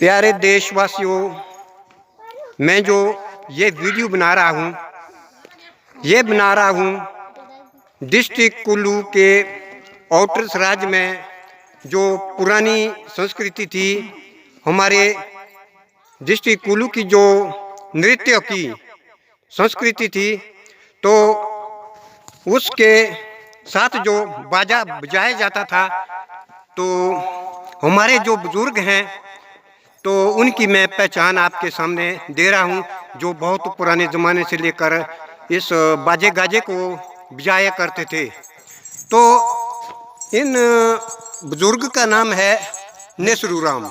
प्यारे देशवासियों, मैं जो ये वीडियो बना रहा हूँ डिस्ट्रिक्ट कुल्लू के आउटर राज्य में जो पुरानी संस्कृति थी, हमारे डिस्ट्रिक्ट कुल्लू की जो नृत्य की संस्कृति थी, तो उसके साथ जो बाजा बजाया जाता था, तो हमारे जो बुजुर्ग हैं तो उनकी मैं पहचान आपके सामने दे रहा हूं, जो बहुत पुराने ज़माने से लेकर इस बाजे गाजे को बजाया करते थे। तो इन बुजुर्ग का नाम है नेसरू राम।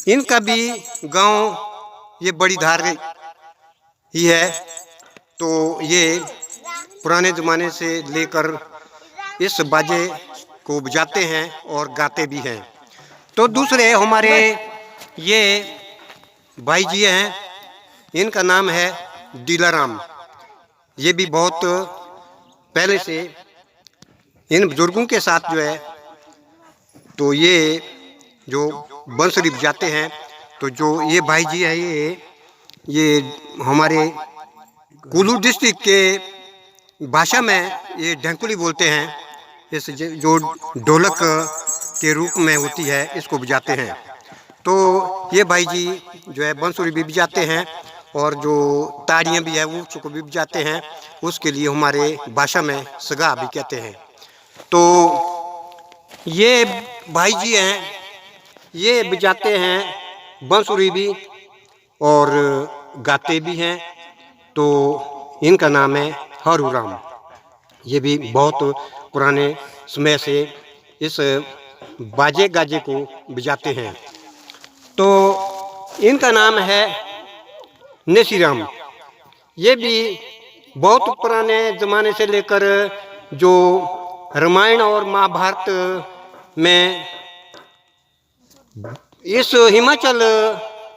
इनका भी गांव ये बड़ी धार ही है। तो ये पुराने ज़माने से लेकर इस बाजे को बजाते हैं और गाते भी हैं। तो दूसरे हमारे ये भाई जी हैं, इनका नाम है दिलाराम। ये भी बहुत पहले से इन बुजुर्गों के साथ जो है, तो ये जो बंसुरी बजाते हैं। तो जो ये भाई जी है, ये हमारे कुल्लू डिस्ट्रिक्ट के भाषा में ये ढंकुली बोलते हैं। इस जो ढोलक के रूप में होती है, इसको बजाते हैं। तो ये भाई जी जो है बंसुरी भी बजाते हैं और जो ताड़ियाँ भी है वो उसको भी बजाते हैं। उसके लिए हमारे भाषा में सगा भी कहते हैं। तो ये भाई जी हैं, ये बजाते हैं बंसुरी भी और गाते भी हैं। तो इनका नाम है हरू राम। ये भी बहुत पुराने समय से इस बाजे गाजे को बजाते हैं। तो इनका नाम है नेसीराम। ये भी बहुत पुराने ज़माने से लेकर जो रामायण और महाभारत में इस हिमाचल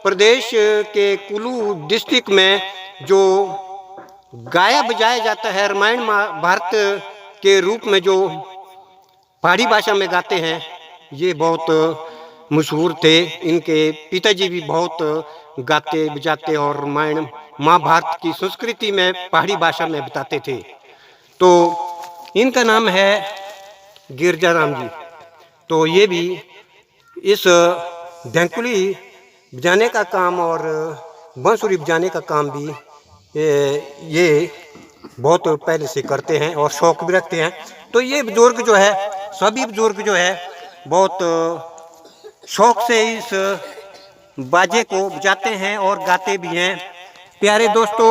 प्रदेश के कुल्लू डिस्ट्रिक्ट में जो गाया बजाया जाता है, रामायण महाभारत के रूप में जो पहाड़ी भाषा में गाते हैं, ये बहुत मशहूर थे। इनके पिताजी भी बहुत गाते बजाते और रामायण महाभारत की संस्कृति में पहाड़ी भाषा में बताते थे। तो इनका नाम है गिरजाराम जी। तो ये भी इस ढंकुली बजाने का काम और बंसुरी बजाने का काम भी ये बहुत पहले से करते हैं और शौक भी रखते हैं। तो ये बुजुर्ग जो है, सभी बुजुर्ग जो है बहुत शौक से इस बाजे को बजाते हैं और गाते भी हैं। प्यारे दोस्तों,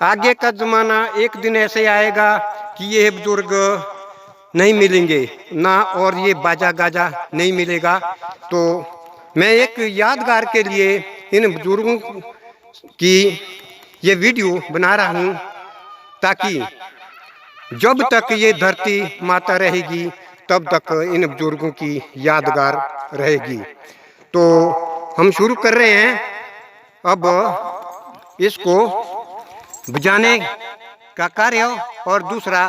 आगे का ज़माना एक दिन ऐसे आएगा कि ये बुजुर्ग नहीं मिलेंगे ना, और ये बाजा गाजा नहीं मिलेगा। तो मैं एक यादगार के लिए इन बुजुर्गों की ये वीडियो बना रहा हूँ, ताकि जब तक ये धरती माता रहेगी तब तक इन बुजुर्गों की यादगार रहेगी। तो हम शुरू कर रहे हैं अब इसको बजाने का कार्य। और दूसरा,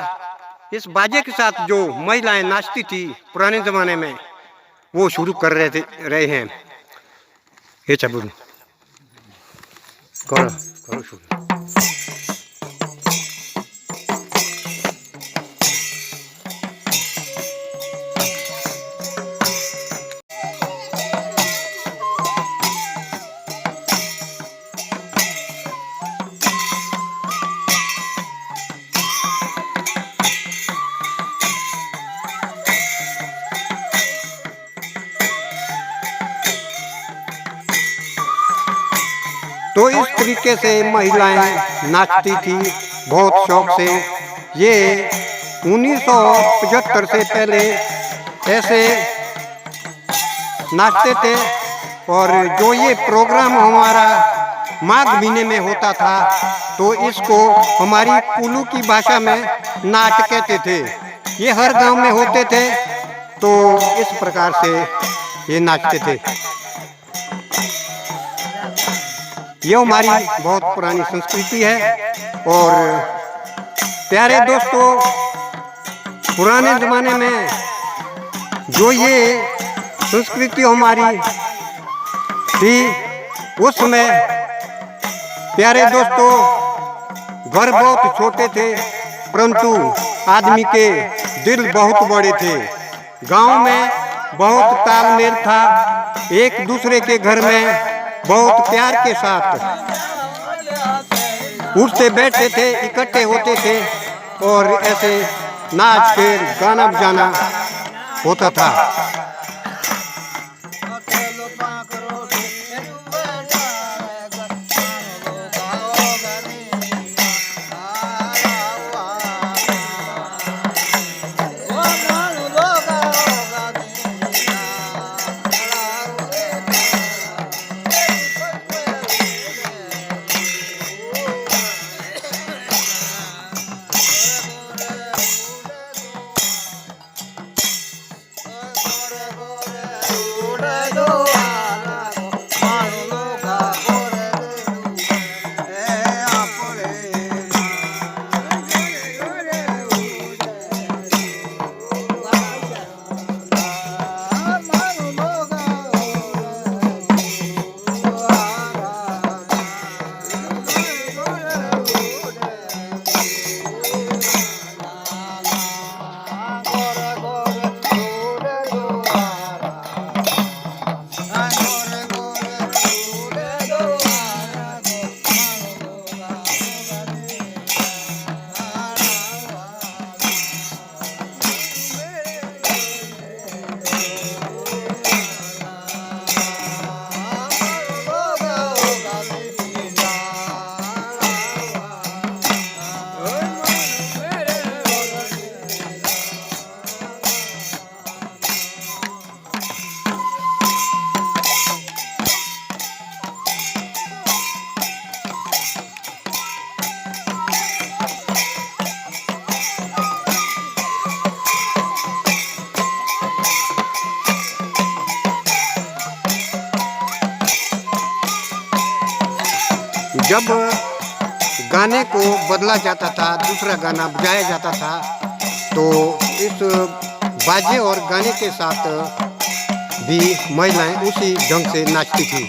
इस बाजे के साथ जो महिलाएं नाचती थी पुराने ज़माने में, वो शुरू कर रहे हैं। ये चबुल कौन शुरू। तो इस तरीके से महिलाएं नाचती थी बहुत शौक से। ये 1975 से पहले ऐसे नाचते थे। और जो ये प्रोग्राम हमारा माघ महीने में होता था, तो इसको हमारी कुल्लू की भाषा में नाच कहते थे। ये हर गांव में होते थे। तो इस प्रकार से ये नाचते थे। ये हमारी बहुत पुरानी संस्कृति है। और प्यारे दोस्तों, पुराने ज़माने में जो ये संस्कृति हमारी थी उस समय। प्यारे दोस्तों, घर बहुत छोटे थे परंतु आदमी के दिल बहुत बड़े थे। गांव में बहुत तालमेल था, एक दूसरे के घर में बहुत प्यार के साथ उठते बैठते थे, इकट्ठे होते थे और ऐसे नाच खेल गाना बजाना होता था। जब गाने को बदला जाता था, दूसरा गाना बजाया जाता था, तो इस बाजे और गाने के साथ भी महिलाएं उसी ढंग से नाचती थी।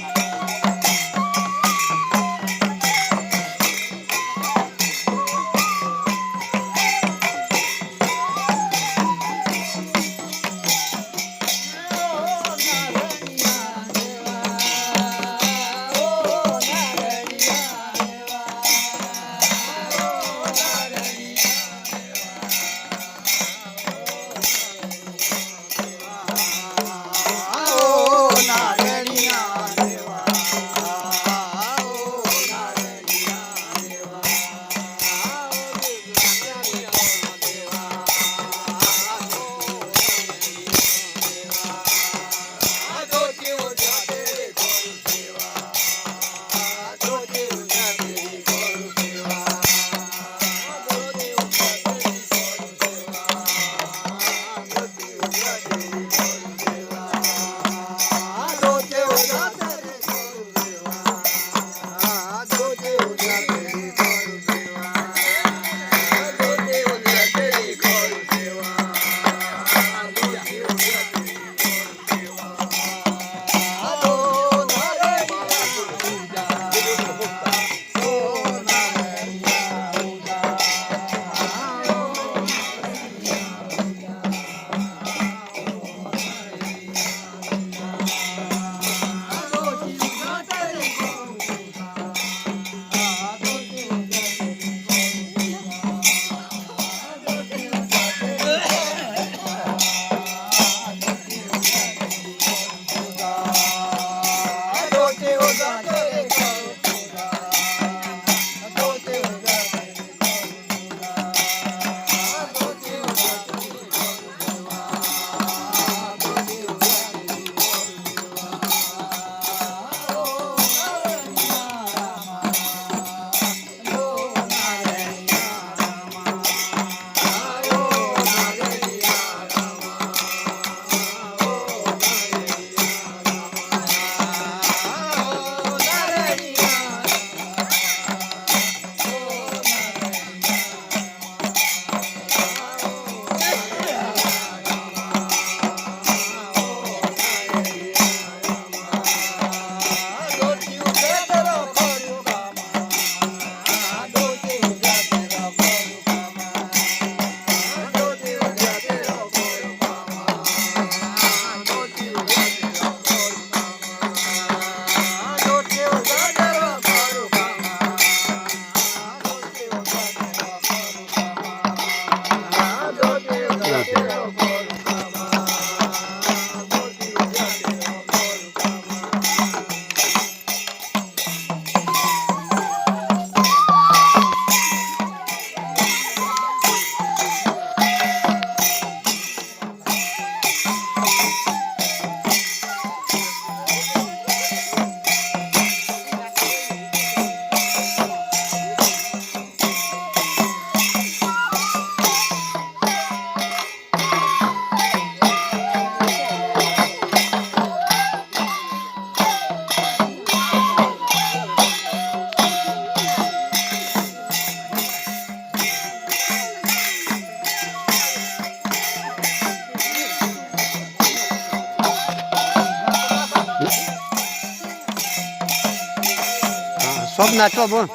सब नाचो बोल।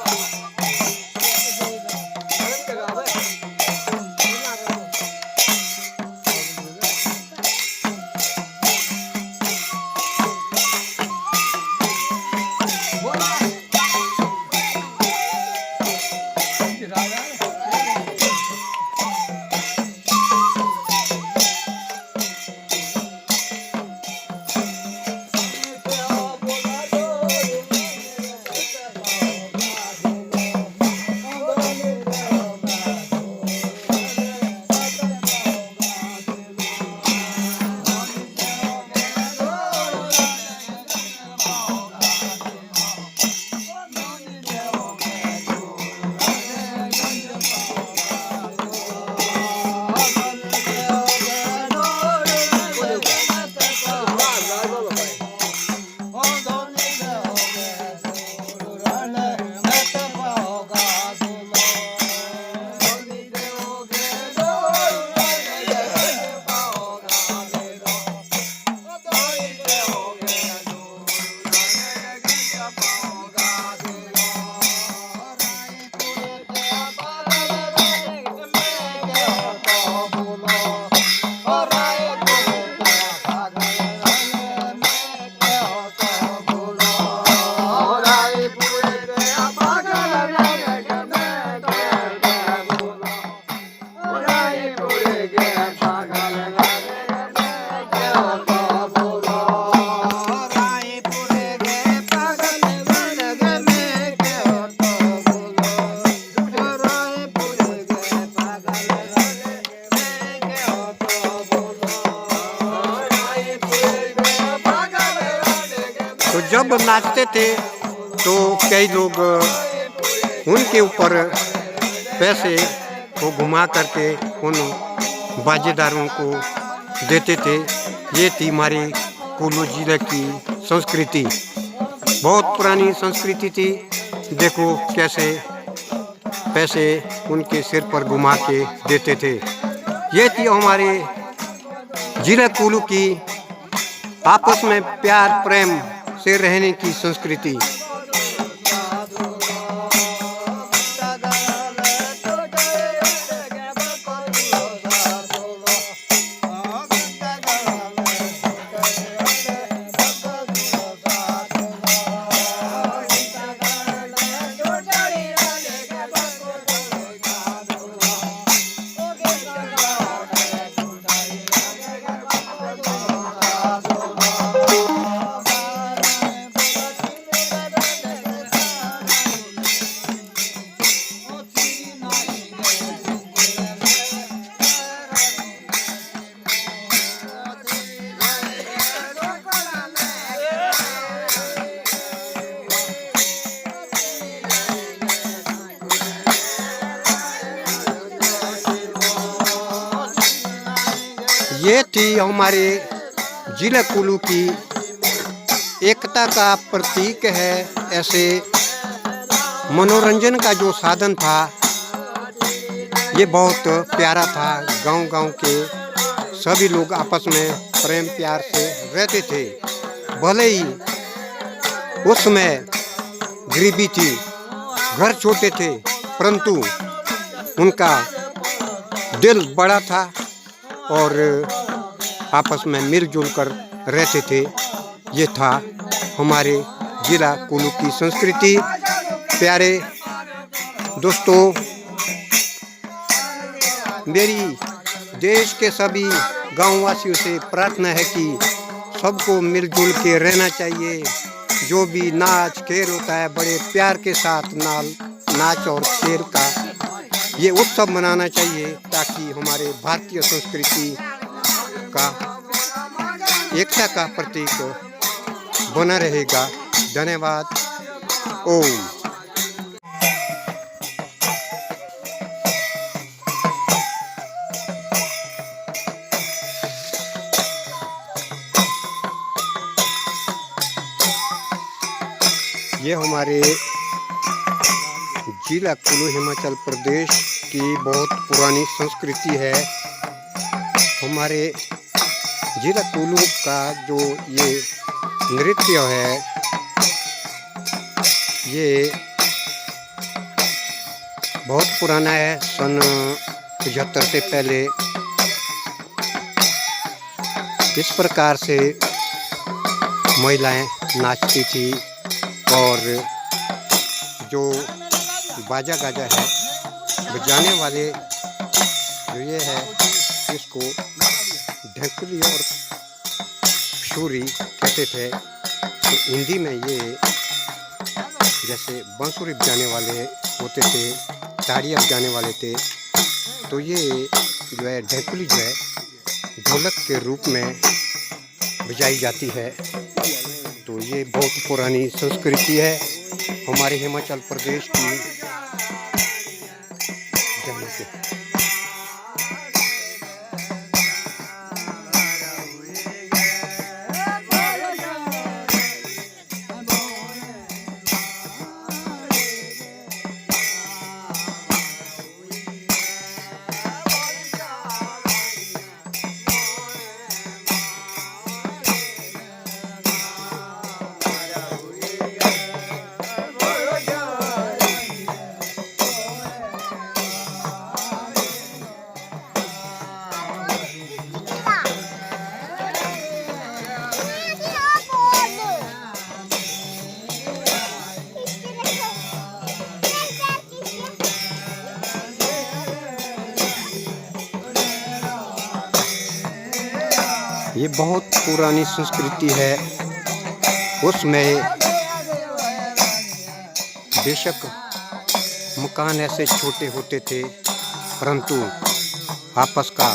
तो जब नाचते थे तो कई लोग उनके ऊपर पैसे को घुमा करके उन बाजेदारों को देते थे। ये थी हमारी कुल्लू जिले की संस्कृति, बहुत पुरानी संस्कृति थी। देखो कैसे पैसे उनके सिर पर घुमा के देते थे। ये थी हमारे जिला कुल्लू की आपस में प्यार प्रेम से रहने की संस्कृति। ये थी हमारे जिला कुल्लू की एकता का प्रतीक है। ऐसे मनोरंजन का जो साधन था ये बहुत प्यारा था। गांव-गांव के सभी लोग आपस में प्रेम प्यार से रहते थे। भले ही उस समय गरीबी थी, घर छोटे थे, परंतु उनका दिल बड़ा था और आपस में मिलजुल कर रहते थे। ये था हमारे जिला कुल्लू की संस्कृति। प्यारे दोस्तों, मेरी देश के सभी गांववासियों से प्रार्थना है कि सबको मिलजुल के रहना चाहिए। जो भी नाच खेल होता है बड़े प्यार के साथ नाच और खेल का ये उत्सव मनाना चाहिए, ताकि हमारे भारतीय संस्कृति का एकता का प्रतीक बना रहेगा। धन्यवाद। ओम। ये हमारे जिला कुल्लू हिमाचल प्रदेश की बहुत पुरानी संस्कृति है। हमारे जिला कुल्लू का जो ये नृत्य है ये बहुत पुराना है। सन 75 से पहले इस प्रकार से महिलाएं नाचती थी और जो बाजा गाजा है बजाने वाले जो ये है इसको ढेकुली और छुरी कहते थे। तो हिंदी में ये जैसे बांसुरी बजाने वाले होते थे, ताड़ियाँ बजाने वाले थे, तो ये जो है ढेकुली जो है ढोलक के रूप में बजाई जाती है। तो ये बहुत पुरानी संस्कृति है हमारे हिमाचल प्रदेश की। ये बहुत पुरानी संस्कृति है। उसमें बेशक मकान ऐसे छोटे होते थे, परंतु आपस का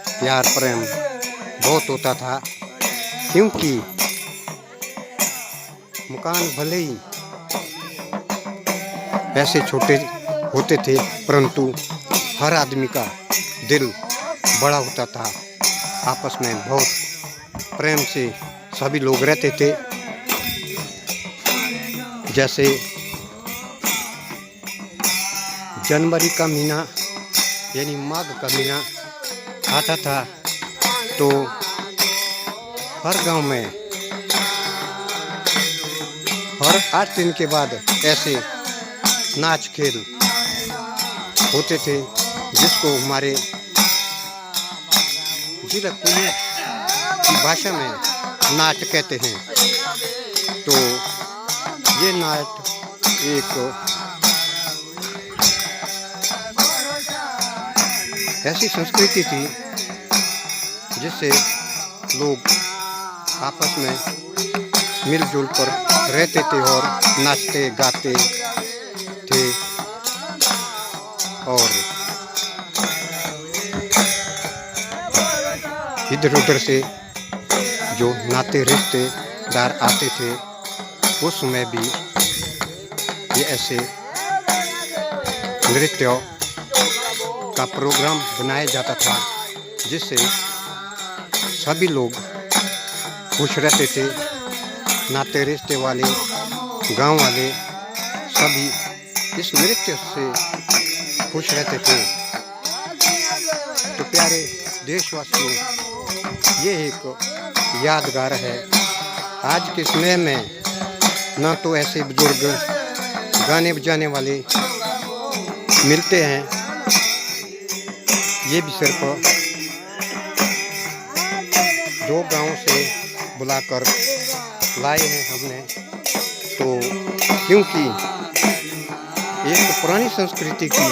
प्यार प्रेम बहुत होता था, क्योंकि मकान भले ही ऐसे छोटे होते थे, परंतु हर आदमी का दिल बड़ा होता था। आपस में बहुत प्रेम से सभी लोग रहते थे। जैसे जनवरी का महीना यानी माघ का महीना आता था, तो हर गांव में हर 8 दिन के बाद ऐसे नाच खेल होते थे, जिसको हमारे जिला कुल्लू की भाषा में नाट कहते हैं। तो ये नाट एक ऐसी संस्कृति थी जिससे लोग आपस में मिलजुल कर रहते थे और नाचते गाते थे। और इधर उधर से जो नाते रिश्तेदार आते थे, उस समय भी ये ऐसे नृत्य का प्रोग्राम बनाया जाता था, जिससे सभी लोग खुश रहते थे। नाते रिश्ते वाले, गांव वाले सभी इस नृत्य से खुश रहते थे। तो प्यारे देशवासियों, ये एक यादगार है। आज के समय में ना तो ऐसे बुजुर्ग गाने बजाने वाले मिलते हैं, ये भी सिर्फ 2 गांव से बुलाकर लाए हैं हमने। तो क्योंकि एक पुरानी संस्कृति की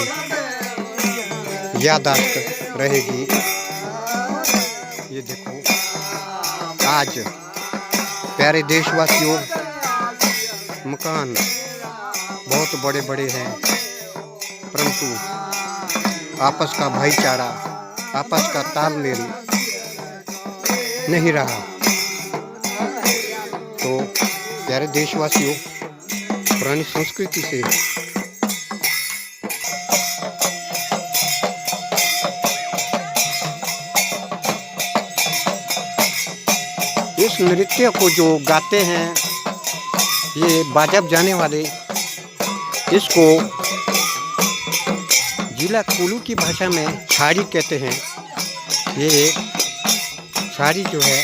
याददाश्त रहेगी। ये देखो, आज प्यारे देशवासियों, मकान बहुत बड़े बड़े हैं, परंतु आपस का भाईचारा, आपस का तालमेल नहीं रहा। तो प्यारे देशवासियों, पुरानी संस्कृति से इस नृत्य को जो गाते हैं ये बाजा बजाने वाले, इसको जिला कुल्लू की भाषा में छाड़ी कहते हैं। ये छाड़ी जो है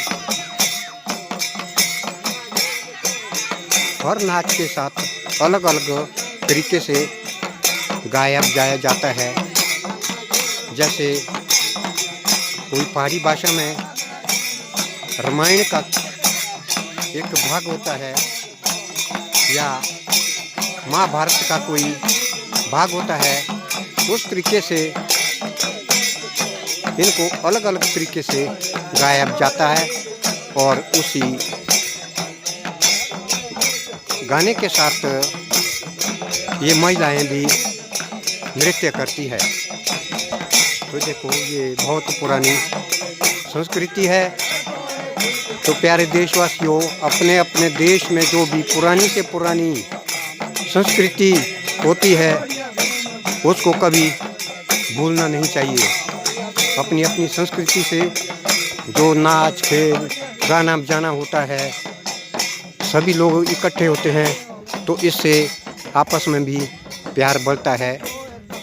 हर नाच के साथ अलग अलग तरीके से गाया बजाया जाता है। जैसे कोई पहाड़ी भाषा में रामायण का एक भाग होता है या महाभारत का कोई भाग होता है, उस तरीके से इनको अलग अलग तरीके से गाया जाता है और उसी गाने के साथ ये महिलाएं भी नृत्य करती है। तो देखो ये बहुत पुरानी संस्कृति है। तो प्यारे देशवासियों, अपने अपने देश में जो भी पुरानी से पुरानी संस्कृति होती है उसको कभी भूलना नहीं चाहिए। अपनी अपनी संस्कृति से जो नाच खेल गाना बजाना होता है, सभी लोग इकट्ठे होते हैं तो इससे आपस में भी प्यार बढ़ता है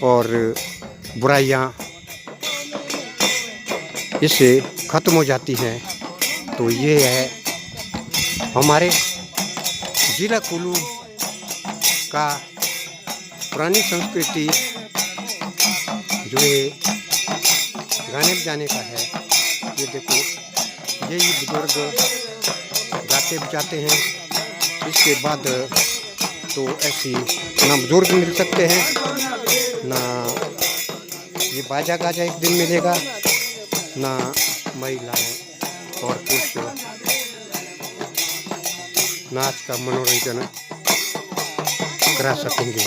और बुराइयां इससे ख़त्म हो जाती हैं। तो ये है हमारे ज़िला कुल्लू का पुरानी संस्कृति जो है गाने बजाने का है। ये देखो यही बुजुर्ग गाते बजाते हैं। इसके बाद तो ऐसी ना बुजुर्ग मिल सकते हैं ना ये बाजा गाजा एक दिन मिलेगा, ना महिलाएं और पुरुष नाच का मनोरंजन करा सकेंगे।